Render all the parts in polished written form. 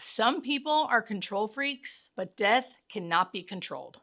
Some people are control freaks, but death cannot be controlled.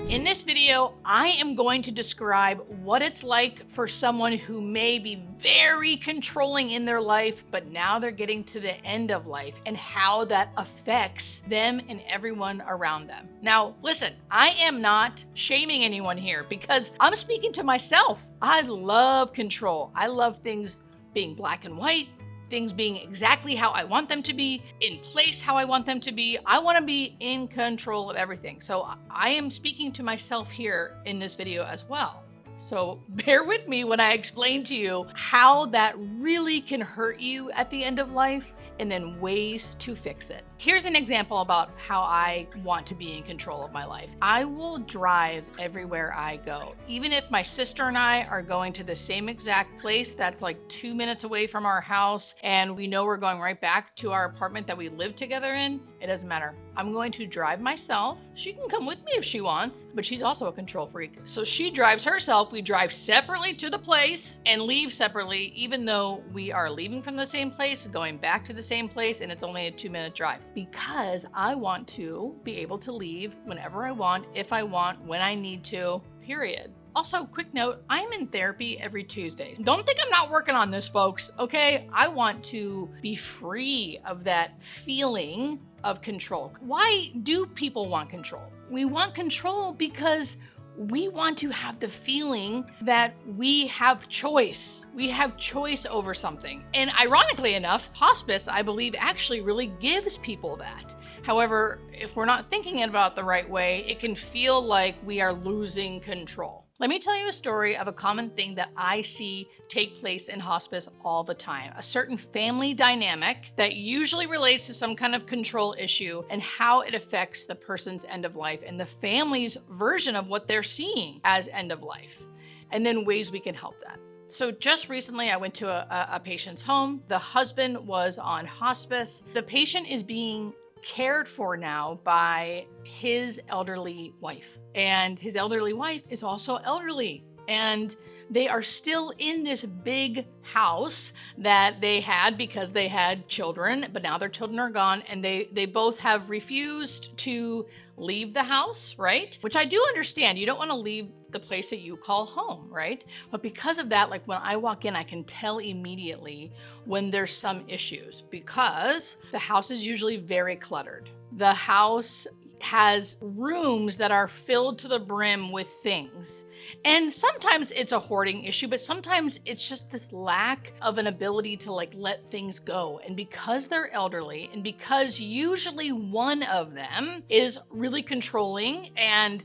In this video, I am going to describe what it's like for someone who may be very controlling in their life, but now they're getting to the end of life and how that affects them and everyone around them. Now, listen, I am not shaming anyone here because I'm speaking to myself. I love control. I love things being black and white, things being exactly how I want them to be, in place how I want them to be. I want to be in control of everything. So I am speaking to myself here in this video as well. So bear with me when I explain to you how that really can hurt you at the end of life and then ways to fix it. Here's an example about how I want to be in control of my life. I will drive everywhere I go. Even if my sister and I are going to the same exact place that's like 2 minutes away from our house and we know we're going right back to our apartment that we live together in, it doesn't matter. I'm going to drive myself. She can come with me if she wants, but she's also a control freak. So she drives herself. We drive separately to the place and leave separately, even though we are leaving from the same place, going back to the same place, and it's only a 2-minute drive. Because I want to be able to leave whenever I want, if I want, when I need to, period. Also, quick note, I'm in therapy every Tuesday. Don't think I'm not working on this, folks, okay? I want to be free of that feeling of control. Why do people want control? We want control because we want to have the feeling that we have choice. We have choice over something. And ironically enough, hospice, I believe, actually really gives people that. However, if we're not thinking about it the right way, it can feel like we are losing control. Let me tell you a story of a common thing that I see take place in hospice all the time. A certain family dynamic that usually relates to some kind of control issue and how it affects the person's end of life and the family's version of what they're seeing as end of life. And then ways we can help that. So just recently, I went to a patient's home. The husband was on hospice. The patient is being cared for now by his elderly wife. And his elderly wife is also elderly. And they are still in this big house that they had because they had children, but now their children are gone and they both have refused to leave the house, right? Which I do understand. You don't want to leave the place that you call home, right? But because of that, like when I walk in, I can tell immediately when there's some issues because the house is usually very cluttered. The house has rooms that are filled to the brim with things. And sometimes it's a hoarding issue, but sometimes it's just this lack of an ability to like let things go. And because they're elderly and because usually one of them is really controlling and,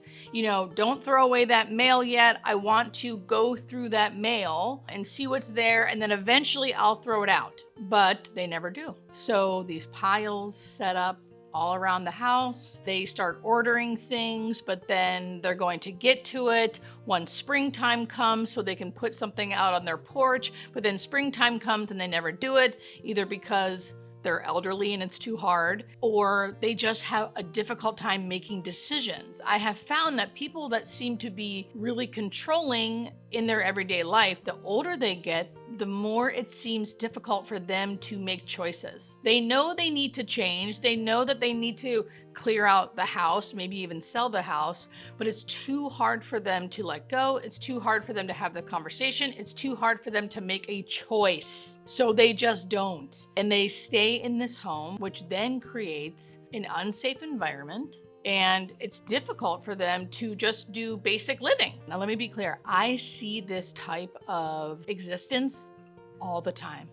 don't throw away that mail yet. I want to go through that mail and see what's there. And then eventually I'll throw it out, but they never do. So these piles set up all around the house. They start ordering things, but then they're going to get to it once springtime comes so they can put something out on their porch, but then springtime comes and they never do it, either because they're elderly and it's too hard, or they just have a difficult time making decisions. I have found that people that seem to be really controlling in their everyday life, the older they get, the more it seems difficult for them to make choices. They know they need to change. They know that they need to clear out the house, maybe even sell the house, but it's too hard for them to let go. It's too hard for them to have the conversation. It's too hard for them to make a choice. So they just don't. And they stay in this home, which then creates an unsafe environment. And it's difficult for them to just do basic living. Now, let me be clear. I see this type of existence all the time.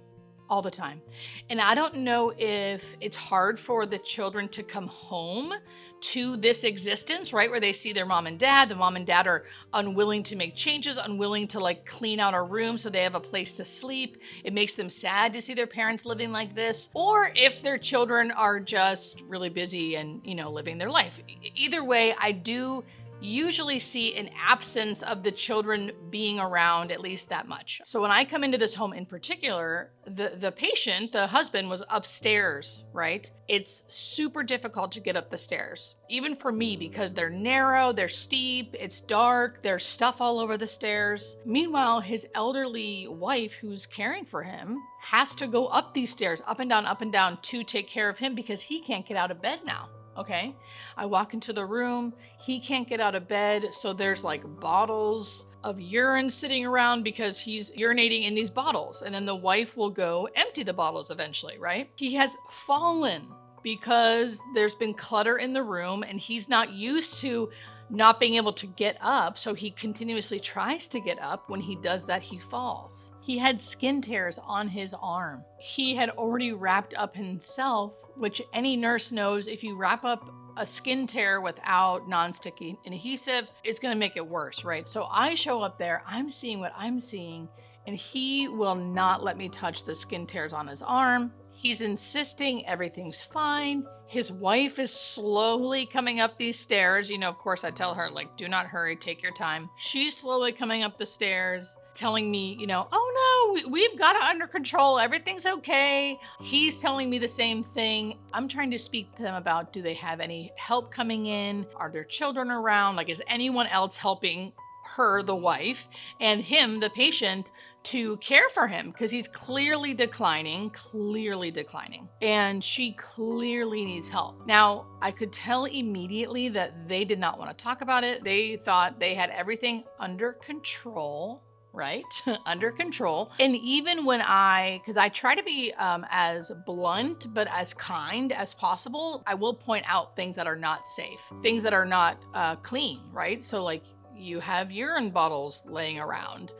All the time. And I don't know if it's hard for the children to come home to this existence, right? Where they see their mom and dad. The mom and dad are unwilling to make changes, unwilling to like clean out a room so they have a place to sleep. It makes them sad to see their parents living like this. Or if their children are just really busy and, living their life. Either way, I do usually see an absence of the children being around at least that much. So when I come into this home in particular, the patient, the husband, was upstairs, right? It's super difficult to get up the stairs, even for me, because they're narrow, they're steep, it's dark, there's stuff all over the stairs. Meanwhile, his elderly wife, who's caring for him, has to go up these stairs, up and down, to take care of him because he can't get out of bed now. Okay. I walk into the room. He can't get out of bed. So there's like bottles of urine sitting around because he's urinating in these bottles. And then the wife will go empty the bottles eventually, right? He has fallen because there's been clutter in the room and he's not used to not being able to get up. So he continuously tries to get up. When he does that, he falls. He had skin tears on his arm. He had already wrapped up himself, which any nurse knows, if you wrap up a skin tear without non-sticky adhesive, it's going to make it worse, right? So I show up there, I'm seeing what I'm seeing, and he will not let me touch the skin tears on his arm. He's insisting everything's fine. His wife is slowly coming up these stairs. You know, of course, I tell her, like, do not hurry, take your time. She's slowly coming up the stairs, telling me, you know, oh no, we've got it under control. Everything's okay. He's telling me the same thing. I'm trying to speak to them about, do they have any help coming in? Are there children around? Like, is anyone else helping her, the wife, and him, the patient, to care for him? Because he's clearly declining, and she clearly needs help. Now, I could tell immediately that they did not want to talk about it. They thought they had everything under control, right? Under control. And even when because I try to be as blunt, but as kind as possible, I will point out things that are not safe, things that are not clean, right? So like, you have urine bottles laying around.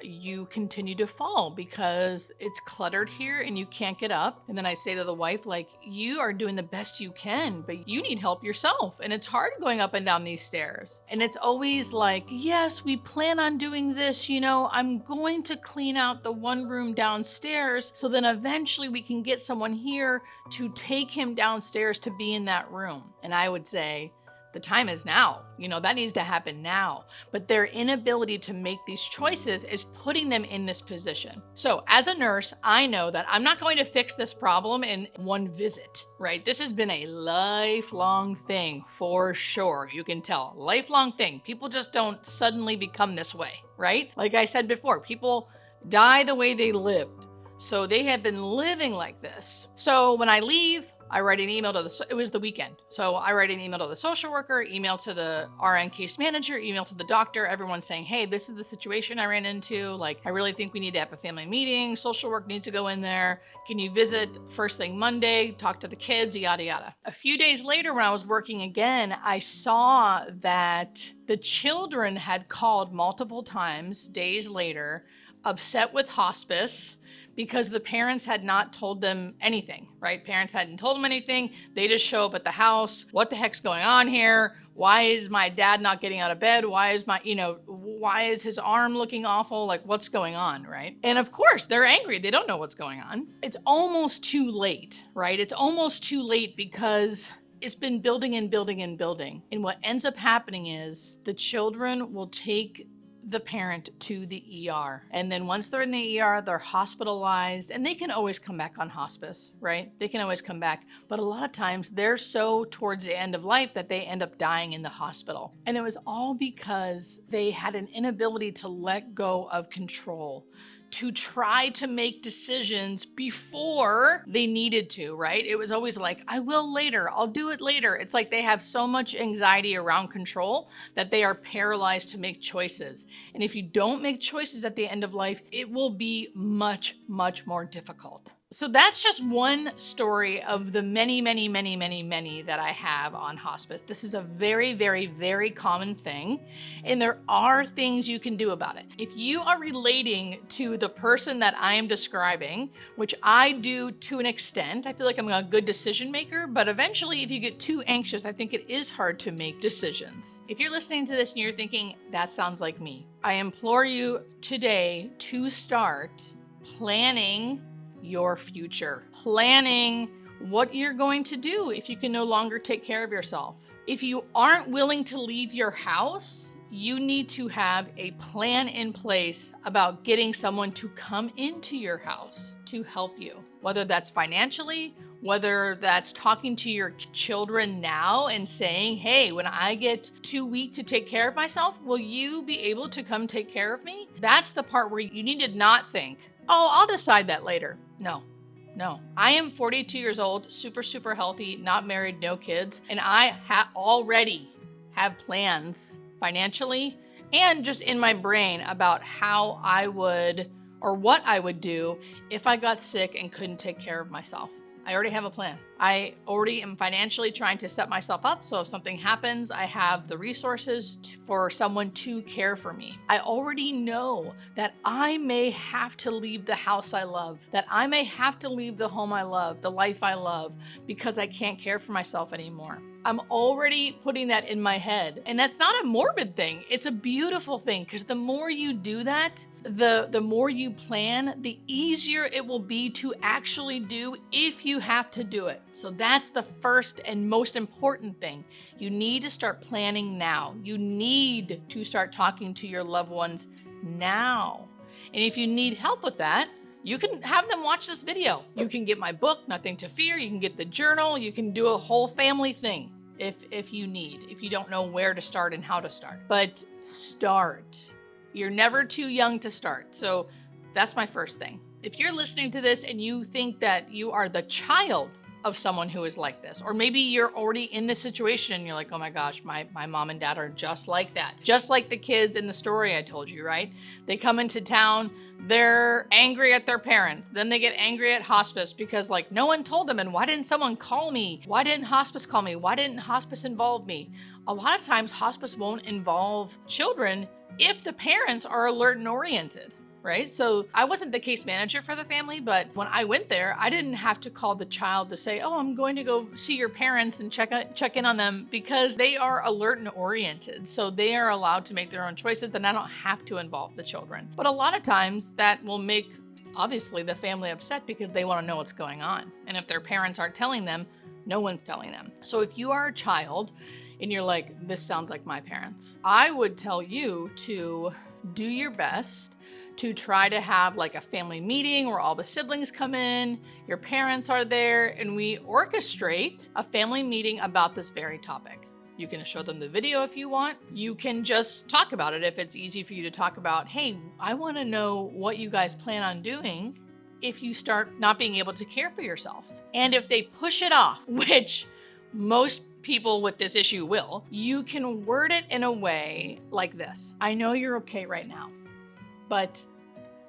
You continue to fall because it's cluttered here and you can't get up. And then I say to the wife, like, you are doing the best you can, but you need help yourself. And it's hard going up and down these stairs. And it's always like, yes, we plan on doing this. You know, I'm going to clean out the one room downstairs. So then eventually we can get someone here to take him downstairs to be in that room. And I would say, the time is now. You know, that needs to happen now. But their inability to make these choices is putting them in this position. So as a nurse, I know that I'm not going to fix this problem in one visit, right? This has been a lifelong thing for sure. You can tell, lifelong thing. People just don't suddenly become this way, right? Like I said before, people die the way they lived. So they have been living like this. So when I leave, I write an email to it was the weekend. So I write an email to the social worker, email to the RN case manager, email to the doctor, everyone saying, hey, this is the situation I ran into. Like, I really think we need to have a family meeting. Social work needs to go in there. Can you visit first thing Monday, talk to the kids, yada, yada. A few days later, when I was working again, I saw that the children had called multiple times, days later, upset with hospice because the parents had not told them anything, right? Parents hadn't told them anything. They just show up at the house. What the heck's going on here? Why is my dad not getting out of bed? Why is his arm looking awful? Like, what's going on, right? And of course, they're angry. They don't know what's going on. It's almost too late, right? It's almost too late because it's been building and building and building. And what ends up happening is the children will take the parent to the ER. And then once they're in the ER, they're hospitalized, and they can always come back on hospice, right? They can always come back. But a lot of times they're so towards the end of life that they end up dying in the hospital. And it was all because they had an inability to let go of control, to try to make decisions before they needed to, right? It was always like, I will later, I'll do it later. It's like they have so much anxiety around control that they are paralyzed to make choices. And if you don't make choices at the end of life, it will be much, much more difficult. So that's just one story of the many, many, many, many, many that I have on hospice. This is a very, very, very common thing, and there are things you can do about it. If you are relating to the person that I am describing, which I do to an extent, I feel like I'm a good decision maker, but eventually if you get too anxious, I think it is hard to make decisions. If you're listening to this and you're thinking, that sounds like me, I implore you today to start planning your future, planning what you're going to do if you can no longer take care of yourself. If you aren't willing to leave your house, you need to have a plan in place about getting someone to come into your house to help you, whether that's financially, whether that's talking to your children now and saying, hey, when I get too weak to take care of myself, will you be able to come take care of me? That's the part where you need to not think, oh, I'll decide that later. No, I am 42 years old, super healthy, not married, no kids, and I already have plans financially and just in my brain about how I would or what I would do if I got sick and couldn't take care of myself. I already have a plan. I already am financially trying to set myself up so if something happens, I have the resources for someone to care for me. I already know that I may have to leave the house I love, that I may have to leave the home I love, the life I love, because I can't care for myself anymore. I'm already putting that in my head. And that's not a morbid thing. It's a beautiful thing because the more you do that, the more you plan, the easier it will be to actually do if you have to do it. So that's the first and most important thing. You need to start planning now. You need to start talking to your loved ones now. And if you need help with that, you can have them watch this video. You can get my book, Nothing to Fear. You can get the journal. You can do a whole family thing if you need, if you don't know where to start and how to start. But start. You're never too young to start. So that's my first thing. If you're listening to this and you think that you are the child of someone who is like this, or maybe you're already in this situation and you're like, oh my gosh, my mom and dad are just like that. Just like the kids in the story I told you, right? They come into town, they're angry at their parents. Then they get angry at hospice because like no one told them, and why didn't someone call me? Why didn't hospice call me? Why didn't hospice involve me? A lot of times hospice won't involve children if the parents are alert and oriented. Right? So I wasn't the case manager for the family, but when I went there, I didn't have to call the child to say, oh, I'm going to go see your parents and check in on them because they are alert and oriented. So they are allowed to make their own choices and I don't have to involve the children. But a lot of times that will make, obviously, the family upset because they want to know what's going on. And if their parents aren't telling them, no one's telling them. So if you are a child and you're like, this sounds like my parents, I would tell you to do your best to try to have like a family meeting where all the siblings come in, your parents are there, and we orchestrate a family meeting about this very topic. You can show them the video if you want. You can just talk about it if it's easy for you to talk about, hey, I want to know what you guys plan on doing if you start not being able to care for yourselves. And if they push it off, which most people with this issue will, you can word it in a way like this. I know you're okay right now, but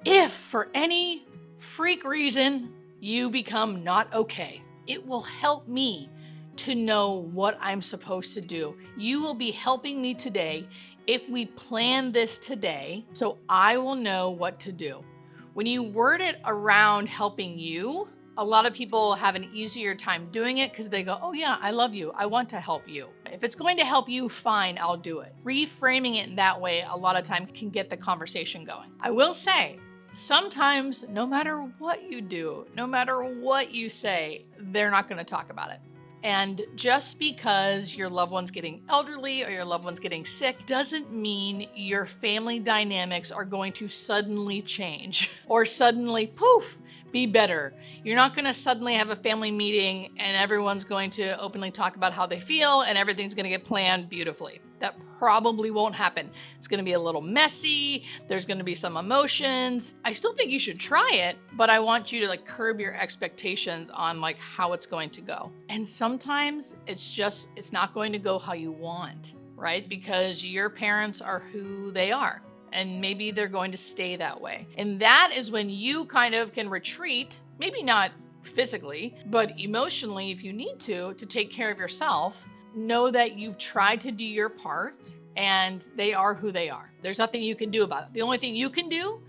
if for any freak reason you become not okay, it will help me to know what I'm supposed to do. You will be helping me today if we plan this today, so I will know what to do. When you word it around helping you, a lot of people have an easier time doing it because they go, oh yeah, I love you. I want to help you. If it's going to help you, fine, I'll do it. Reframing it in that way a lot of times can get the conversation going. I will say, sometimes no matter what you do, no matter what you say, they're not going to talk about it. And just because your loved one's getting elderly or your loved one's getting sick doesn't mean your family dynamics are going to suddenly change or suddenly, poof, be better. You're not going to suddenly have a family meeting and everyone's going to openly talk about how they feel and everything's going to get planned beautifully. That probably won't happen. It's going to be a little messy. There's going to be some emotions. I still think you should try it, but I want you to like curb your expectations on like how it's going to go. And sometimes it's not going to go how you want, right? Because your parents are who they are. And maybe they're going to stay that way. And that is when you kind of can retreat, maybe not physically, but emotionally if you need to take care of yourself. Know that you've tried to do your part and they are who they are. There's nothing you can do about it. The only thing you can do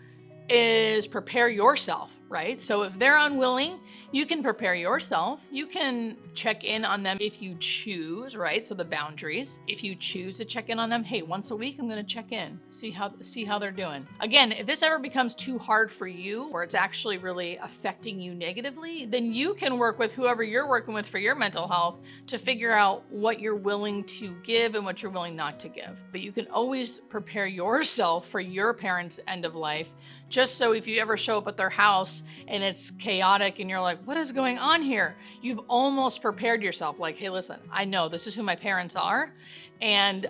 is prepare yourself, right? So if they're unwilling, you can prepare yourself. You can check in on them if you choose, right? So the boundaries. If you choose to check in on them, hey, once a week I'm going to check in, see how they're doing. Again, if this ever becomes too hard for you or it's actually really affecting you negatively, then you can work with whoever you're working with for your mental health to figure out what you're willing to give and what you're willing not to give. But you can always prepare yourself for your parents' end of life, just so if you ever show up at their house and it's chaotic and you're like, what is going on here? You've almost prepared yourself. Like, hey, listen, I know this is who my parents are, and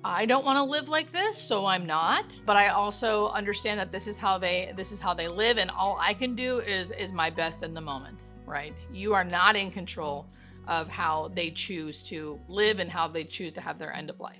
I don't want to live like this, so I'm not. But I also understand that this is how they live, and all I can do is my best in the moment, right? You are not in control of how they choose to live and how they choose to have their end of life.